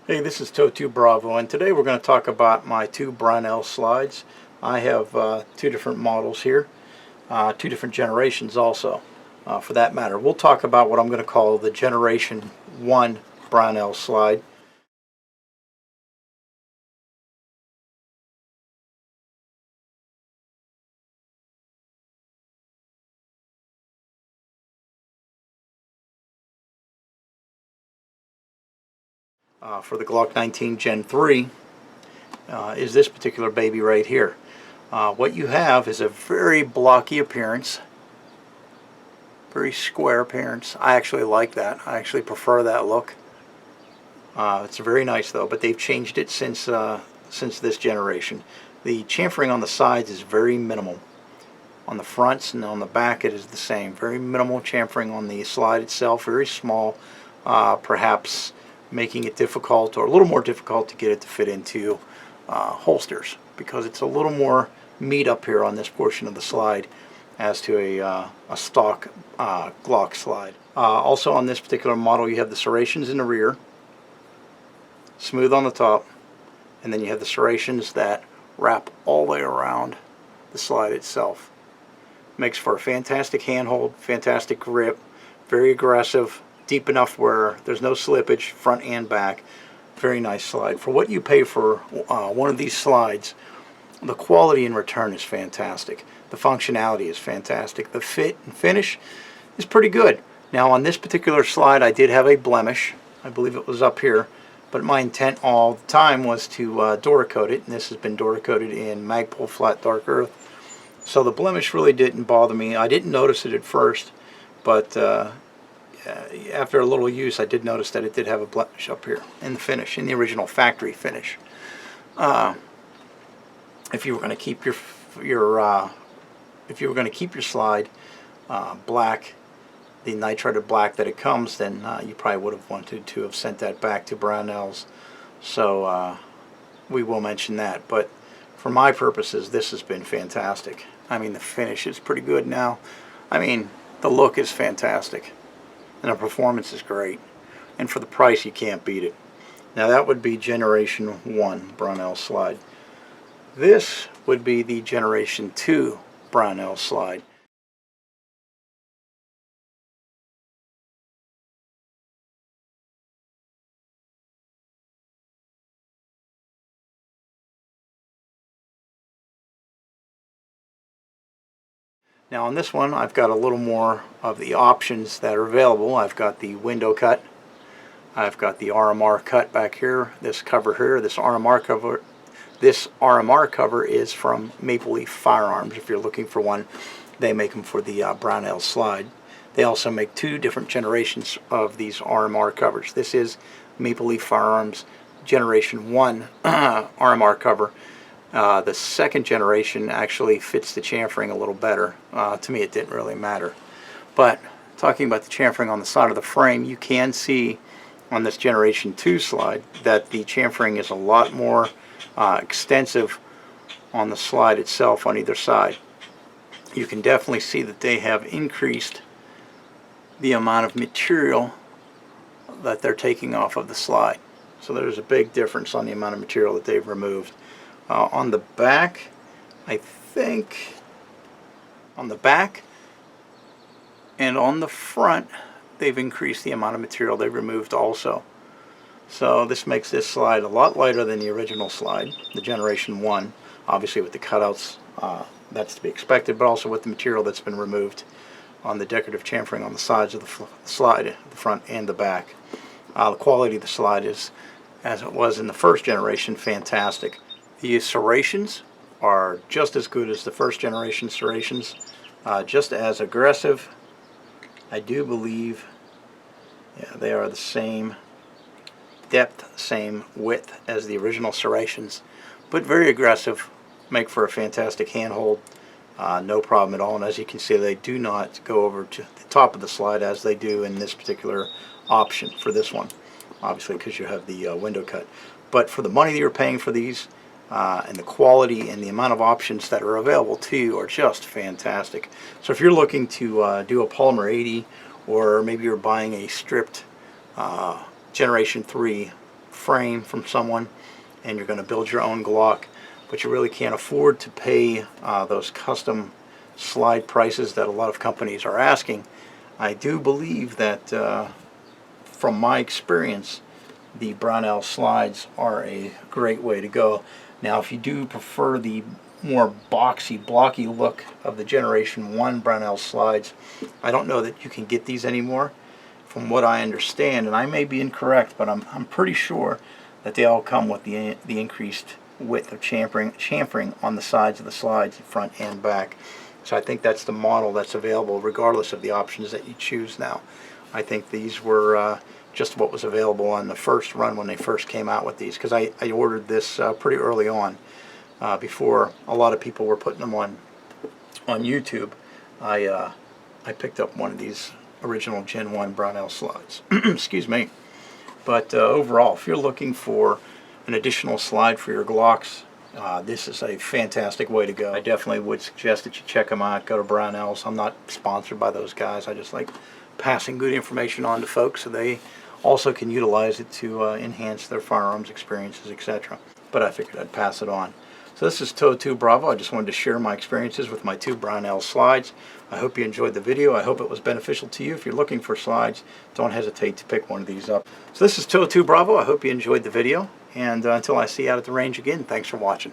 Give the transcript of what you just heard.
Hey, this is Totu Bravo, and today we're going to talk about my two Brownells slides. I have two different models here, two different generations also, for that matter. We'll talk about what I'm going to call the Generation 1 Brownells slide. For the Glock 19 Gen 3 is this particular baby right here. What you have is a very blocky appearance, very square appearance. I actually like that. I actually prefer that look. It's very nice though, but they've changed it since this generation. The chamfering on the sides is very minimal. On the fronts and on the back it is the same. Very minimal chamfering on the slide itself, very small, perhaps making it difficult or a little more difficult to get it to fit into holsters because it's a little more meat up here on this portion of the slide as to a stock Glock slide. Also on this particular model you have the serrations in the rear, smooth on the top, and then you have the serrations that wrap all the way around the slide itself. Makes for a fantastic handhold, fantastic grip, very aggressive, deep enough where there's no slippage front and back. Very nice slide. For what you pay for one of these slides, the quality in return is fantastic. The functionality is fantastic. The fit and finish is pretty good. Now on this particular slide I did have a blemish. I believe it was up here. But my intent all the time was to Duracoat it, and this has been Duracoated in Magpul Flat Dark Earth. So the blemish really didn't bother me. I didn't notice it at first, but after a little use I did notice that it did have a blemish up here in the finish, in the original factory finish. If you were going to keep your slide black, the nitrided black that it comes, then you probably would have wanted to have sent that back to Brownells. So we will mention that. But for my purposes, this has been fantastic. I mean, the finish is pretty good now. I mean, the look is fantastic. And the performance is great. And for the price, you can't beat it. Now that would be Generation 1 Brownells slide. This would be the Generation 2 Brownells slide. Now on this one I've got a little more of the options that are available. I've got the window cut, I've got the RMR cut back here, this cover here, this RMR cover. This RMR cover is from Maple Leaf Firearms. If you're looking for one, they make them for the Brownells slide. They also make two different generations of these RMR covers. This is Maple Leaf Firearms Generation 1 RMR cover. The second generation actually fits the chamfering a little better. To me it didn't really matter. But talking about the chamfering on the side of the frame, you can see on this Generation 2 slide that the chamfering is a lot more extensive on the slide itself on either side. You can definitely see that they have increased the amount of material that they're taking off of the slide. So there's a big difference on the amount of material that they've removed. On the back, I think on the back and on the front they've increased the amount of material they've removed also. So this makes this slide a lot lighter than the original slide, the Generation 1, obviously with the cutouts, that's to be expected, but also with the material that's been removed on the decorative chamfering on the sides of the slide, the front and the back. The quality of the slide is, as it was in the first generation, fantastic. The serrations are just as good as the first generation serrations, just as aggressive. I do believe, yeah, they are the same depth, same width as the original serrations, but very aggressive, make for a fantastic handhold, no problem at all. And as you can see, they do not go over to the top of the slide as they do in this particular option for this one, obviously because you have the window cut. But for the money that you're paying for these, and the quality and the amount of options that are available to you are just fantastic. So if you're looking to do a polymer 80, or maybe you're buying a stripped Generation 3 frame from someone and you're going to build your own Glock, but you really can't afford to pay those custom slide prices that a lot of companies are asking, I do believe that from my experience, the Brownells Slides are a great way to go. Now, if you do prefer the more boxy, blocky look of the Generation 1 Brownells Slides, I don't know that you can get these anymore. From what I understand, and I may be incorrect, but I'm pretty sure that they all come with the increased width of chamfering on the sides of the slides, front and back. So I think that's the model that's available regardless of the options that you choose now. I think these were just what was available on the first run when they first came out with these, because I ordered this pretty early on, before a lot of people were putting them on YouTube. I picked up one of these original Gen 1 Brownells Slides. Excuse me. But overall, if you're looking for an additional slide for your Glocks, this is a fantastic way to go. I definitely would suggest that you check them out. Go to Brownells. I'm not sponsored by those guys. I just like passing good information on to folks so they also can utilize it to enhance their firearms experiences, etc. But I figured I'd pass it on. So this is Toe 2 Bravo. I just wanted to share my experiences with my 2 Brownells Slides. I hope you enjoyed the video. I hope it was beneficial to you. If you're looking for slides, don't hesitate to pick one of these up. So this is Toe 2 Bravo. I hope you enjoyed the video. And until I see you out at the range again, thanks for watching.